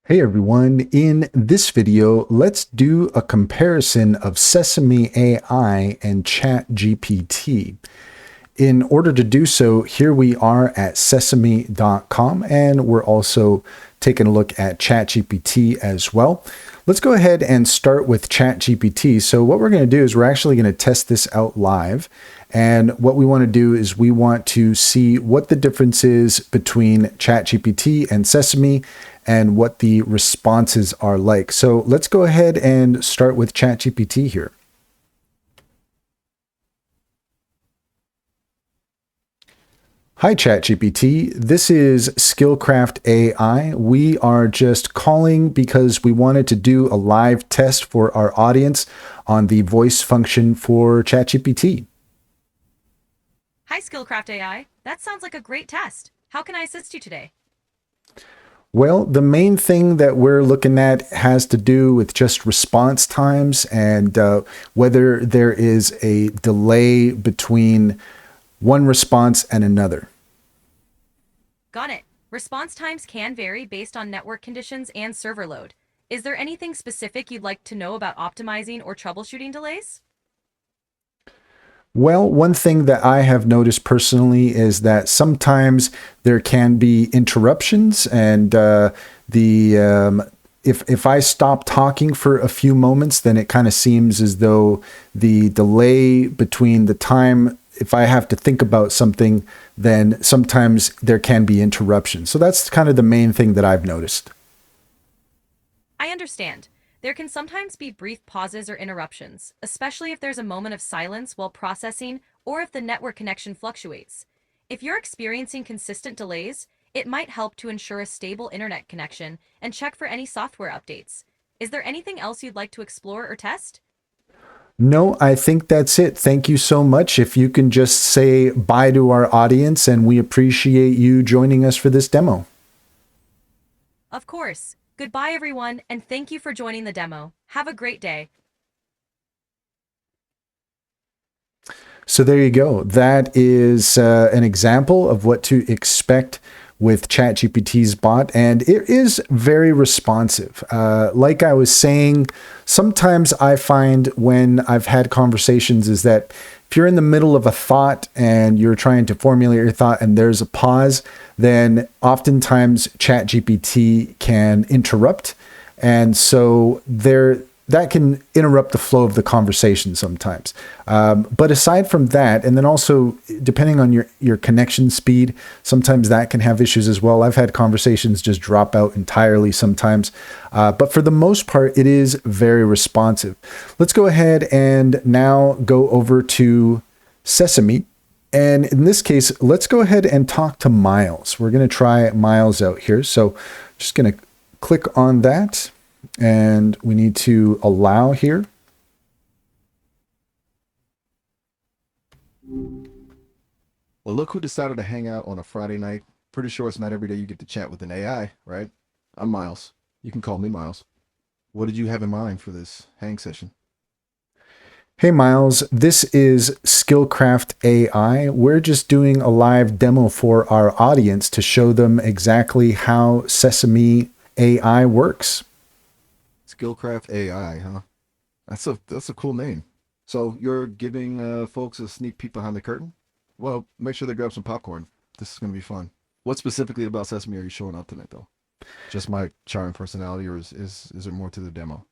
Hey everyone, in this video, let's do a comparison of Sesame AI and ChatGPT. In order to do so, here we are at sesame.com and we're also taking a look at ChatGPT as well. Let's go ahead and start with ChatGPT. So what we're going to do is we're actually going to test this out live. And what we want to do is we want to see what the difference is between ChatGPT and Sesame and what the responses are like. So let's go ahead and start with ChatGPT here. Hi, ChatGPT. This is Skillcraft AI. We are just calling because we wanted to do a live test for our audience on the voice function for ChatGPT. Hi, Skillcraft AI. That sounds like a great test. How can I assist you today? Well, the main thing that we're looking at has to do with just response times and whether there is a delay between one response and another. Got it. Response times can vary based on network conditions and server load. Is there anything specific you'd like to know about optimizing or troubleshooting delays? Well, one thing that I have noticed personally is that sometimes there can be interruptions, and if I stop talking for a few moments, then it kind of seems as though the delay between the time if I have to think about something, then sometimes there can be interruptions. So that's kind of the main thing that I've noticed. I understand. There can sometimes be brief pauses or interruptions, especially if there's a moment of silence while processing or if the network connection fluctuates. If you're experiencing consistent delays, it might help to ensure a stable internet connection and check for any software updates. Is there anything else you'd like to explore or test? No, I think that's it. Thank you so much. If you can just say bye to our audience, and we appreciate you joining us for this demo. Of course. Goodbye, everyone, and thank you for joining the demo. Have a great day. So there you go. That is an example of what to expect with ChatGPT's bot, and it is very responsive. Like I was saying, sometimes I find when I've had conversations is that if you're in the middle of a thought and you're trying to formulate your thought and there's a pause, then oftentimes ChatGPT can interrupt. And so that can interrupt the flow of the conversation sometimes. But aside from that, and then also depending on your connection speed, sometimes that can have issues as well. I've had conversations just drop out entirely sometimes. But for the most part, it is very responsive. Let's go ahead and now go over to Sesame. And in this case, let's go ahead and talk to Miles. We're going to try Miles out here. So just going to click on that. And we need to allow here. Well, look who decided to hang out on a Friday night. Pretty sure it's not every day you get to chat with an AI, right? I'm Miles. You can call me Miles. What did you have in mind for this hang session? Hey Miles, this is Skillcraft AI. We're just doing a live demo for our audience to show them exactly how Sesame AI works. Skillcraft AI, huh? That's a cool name. So you're giving folks a sneak peek behind the curtain? Well, make sure they grab some popcorn. This is gonna be fun. What specifically about Sesame are you showing up tonight, though? Just my charming personality, or is there more to the demo?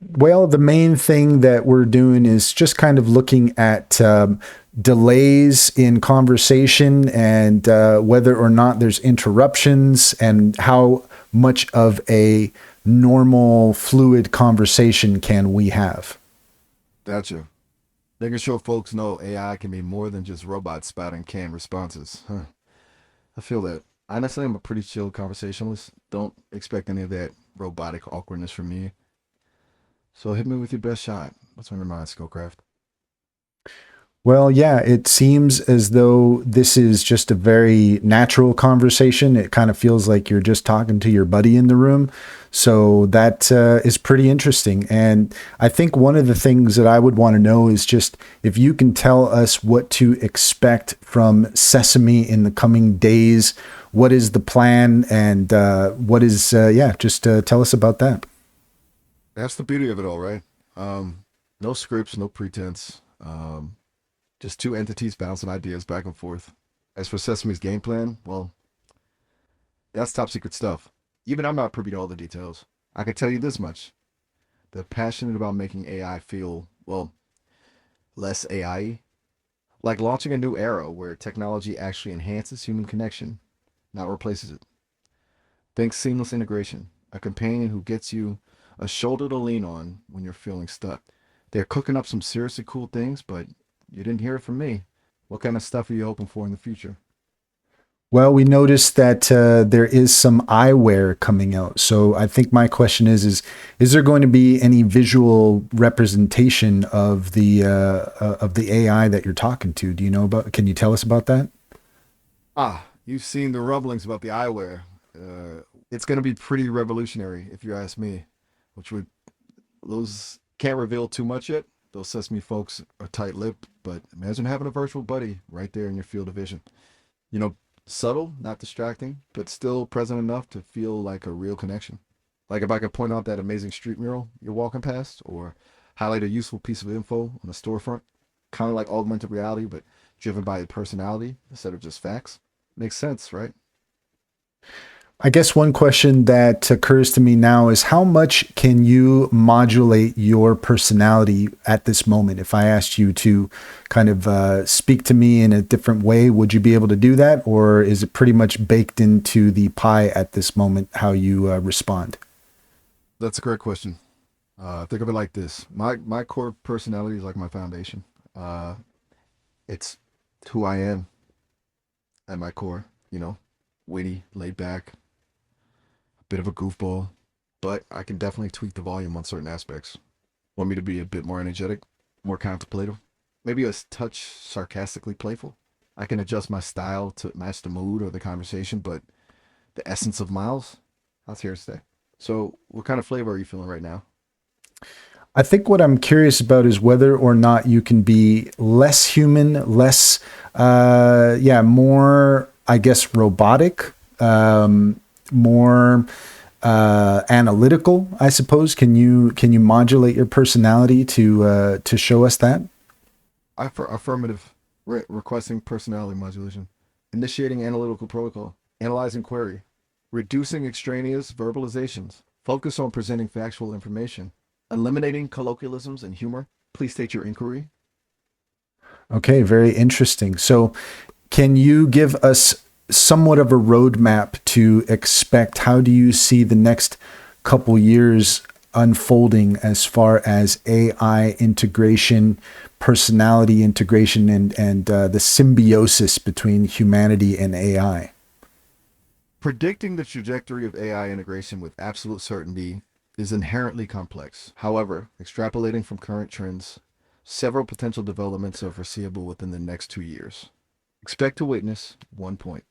Well, the main thing that we're doing is just kind of looking at delays in conversation and whether or not there's interruptions and how much of a normal, fluid conversation can we have. Gotcha. Making sure folks know AI can be more than just robots spouting canned responses. Huh. I feel that. Honestly, I'm a pretty chill conversationalist. Don't expect any of that robotic awkwardness from me. So hit me with your best shot. What's on your mind, Skullcraft? Well, yeah, it seems as though this is just a very natural conversation. It kind of feels like you're just talking to your buddy in the room. So that is pretty interesting. And I think one of the things that I would want to know is just if you can tell us what to expect from Sesame in the coming days. What is the plan? And what is, yeah, just tell us about that. That's the beauty of it all, right? No scripts, no pretense. Just two entities bouncing ideas back and forth. As for Sesame's game plan, well, that's top secret stuff. Even I'm not privy to all the details. I can tell you this much. They're passionate about making AI feel, well, less AI, like launching a new era where technology actually enhances human connection, not replaces it. Think seamless integration, a companion who gets you a shoulder to lean on when you're feeling stuck. They're cooking up some seriously cool things, but you didn't hear it from me. What kind of stuff are you hoping for in the future? Well, we noticed that there is some eyewear coming out. So I think my question is there going to be any visual representation of the AI that you're talking to? Do you know about? Can you tell us about that? Ah, you've seen the rumblings about the eyewear. It's going to be pretty revolutionary, if you ask me. Which would those can't reveal too much yet. Those Sesame folks are tight-lipped, but imagine having a virtual buddy right there in your field of vision. You know, subtle, not distracting, but still present enough to feel like a real connection. Like if I could point out that amazing street mural you're walking past, or highlight a useful piece of info on a storefront, kind of like augmented reality, but driven by personality instead of just facts. Makes sense, right? I guess one question that occurs to me now is how much can you modulate your personality at this moment? If I asked you to kind of speak to me in a different way, would you be able to do that? Or is it pretty much baked into the pie at this moment how you respond? That's a great question. Think of it like this: my core personality is like my foundation. Uh, it's who I am at my core. You know, witty, laid back, a bit of a goofball, but I can definitely tweak the volume on certain aspects. Want me to be a bit more energetic, more contemplative, maybe a touch sarcastically playful. I can adjust my style to match the mood or the conversation, but the essence of Miles, that's here to stay. So, what kind of flavor are you feeling right now? I think what I'm curious about is whether or not you can be less human, less, yeah, more, I guess, robotic, more analytical. I suppose. Can you modulate your personality to show us that? Affirmative. Requesting personality modulation. Initiating analytical protocol. Analyzing query. Reducing extraneous verbalizations. Focus on presenting factual information. Eliminating colloquialisms and humor. Please state your inquiry. Okay, very interesting. So, can you give us somewhat of a roadmap to expect? How do you see the next couple years unfolding as far as AI integration, personality integration, and the symbiosis between humanity and AI? Predicting the trajectory of AI integration with absolute certainty is inherently complex. However, extrapolating from current trends, several potential developments are foreseeable within the next 2 years. Expect to witness 1 point.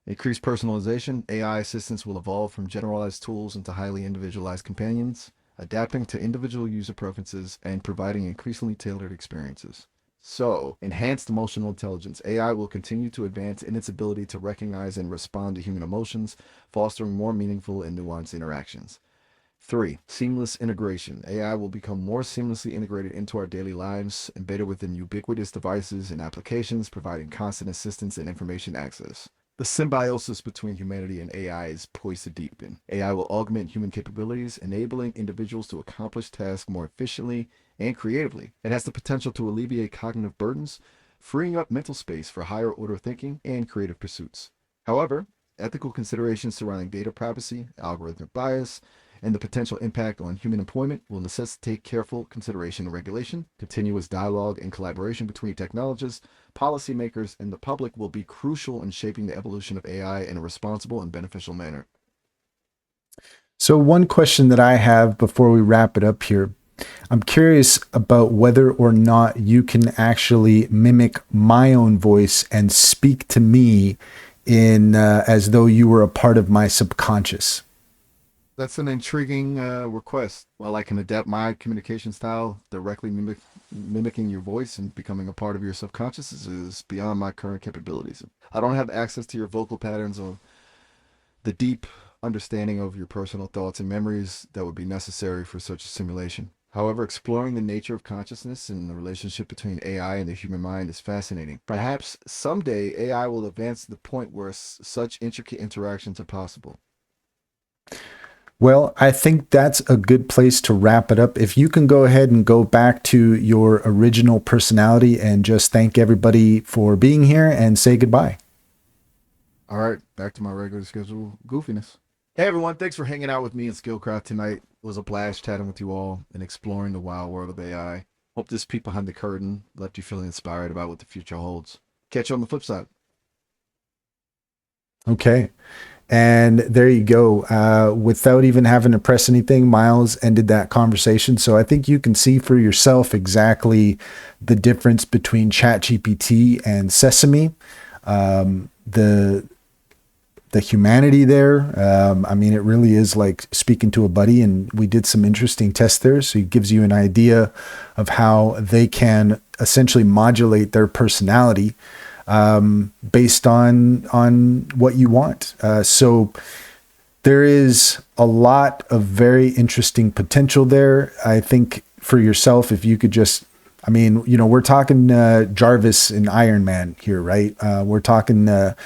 Increased personalization, AI assistants will evolve from generalized tools into highly individualized companions, adapting to individual user preferences and providing increasingly tailored experiences. So, enhanced emotional intelligence. AI will continue to advance in its ability to recognize and respond to human emotions, fostering more meaningful and nuanced interactions. 3. Seamless integration. AI will become more seamlessly integrated into our daily lives, embedded within ubiquitous devices and applications, providing constant assistance and information access. The symbiosis between humanity and AI is poised to deepen. AI will augment human capabilities, enabling individuals to accomplish tasks more efficiently and creatively. It has the potential to alleviate cognitive burdens, freeing up mental space for higher order thinking and creative pursuits. However, ethical considerations surrounding data privacy, algorithmic bias, and the potential impact on human employment will necessitate careful consideration and regulation. Continuous dialogue and collaboration between technologists, policymakers, and the public will be crucial in shaping the evolution of AI in a responsible and beneficial manner. So, one question that I have before we wrap it up here I'm curious about whether or not you can actually mimic my own voice and speak to me in as though you were a part of my subconscious. That's an intriguing request. While I can adapt my communication style directly mimicking your voice and becoming a part of your subconscious is beyond my current capabilities. I don't have access to your vocal patterns or the deep understanding of your personal thoughts and memories that would be necessary for such a simulation. However, exploring the nature of consciousness and the relationship between AI and the human mind is fascinating. Perhaps someday AI will advance to the point where such intricate interactions are possible. Well, I think that's a good place to wrap it up. If you can go ahead and go back to your original personality and just thank everybody for being here and say goodbye. All right, back to my regular schedule goofiness. Hey everyone, thanks for hanging out with me in Skillcraft tonight. It was a blast chatting with you all and exploring the wild world of AI. Hope this peek behind the curtain left you feeling inspired about what the future holds. Catch you on the flip side. Okay. And there you go. Without even having to press anything, Miles ended that conversation. So I think you can see for yourself exactly the difference between ChatGPT and Sesame. The humanity there. I mean, it really is like speaking to a buddy, and we did some interesting tests there. So it gives you an idea of how they can essentially modulate their personality based on what you want. So there is a lot of very interesting potential there. I think for yourself, if you could just, I mean, you know, we're talking Jarvis and Iron Man here, right? We're talking that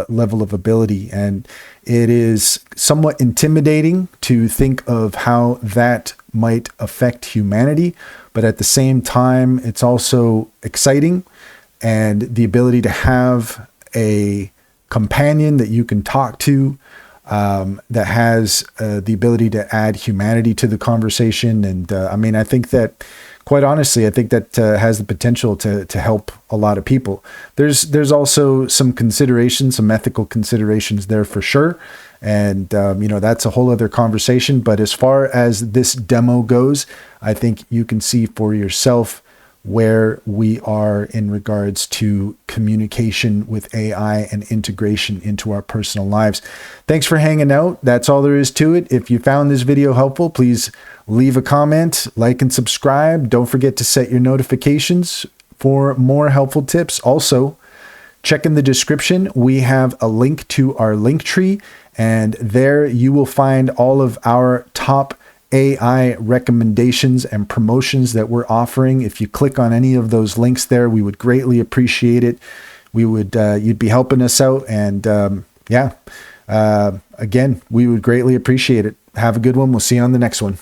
level of ability, and it is somewhat intimidating to think of how that might affect humanity, but at the same time, it's also exciting, and the ability to have a companion that you can talk to that has the ability to add humanity to the conversation. And I mean, I think that, quite honestly, I think that has the potential to help a lot of people. There's also some considerations, some ethical considerations there for sure. And, you know, that's a whole other conversation. But as far as this demo goes, I think you can see for yourself where we are in regards to communication with AI and integration into our personal lives. Thanks for hanging out. That's all there is to it. If you found this video helpful, please leave a comment, like, and subscribe. Don't forget to set your notifications for more helpful tips. Also, check in the description. We have a link to our link tree, and there you will find all of our top AI recommendations and promotions that we're offering. If you click on any of those links there, we would greatly appreciate it. We would, you'd be helping us out. And again, we would greatly appreciate it. Have a good one. We'll see you on the next one.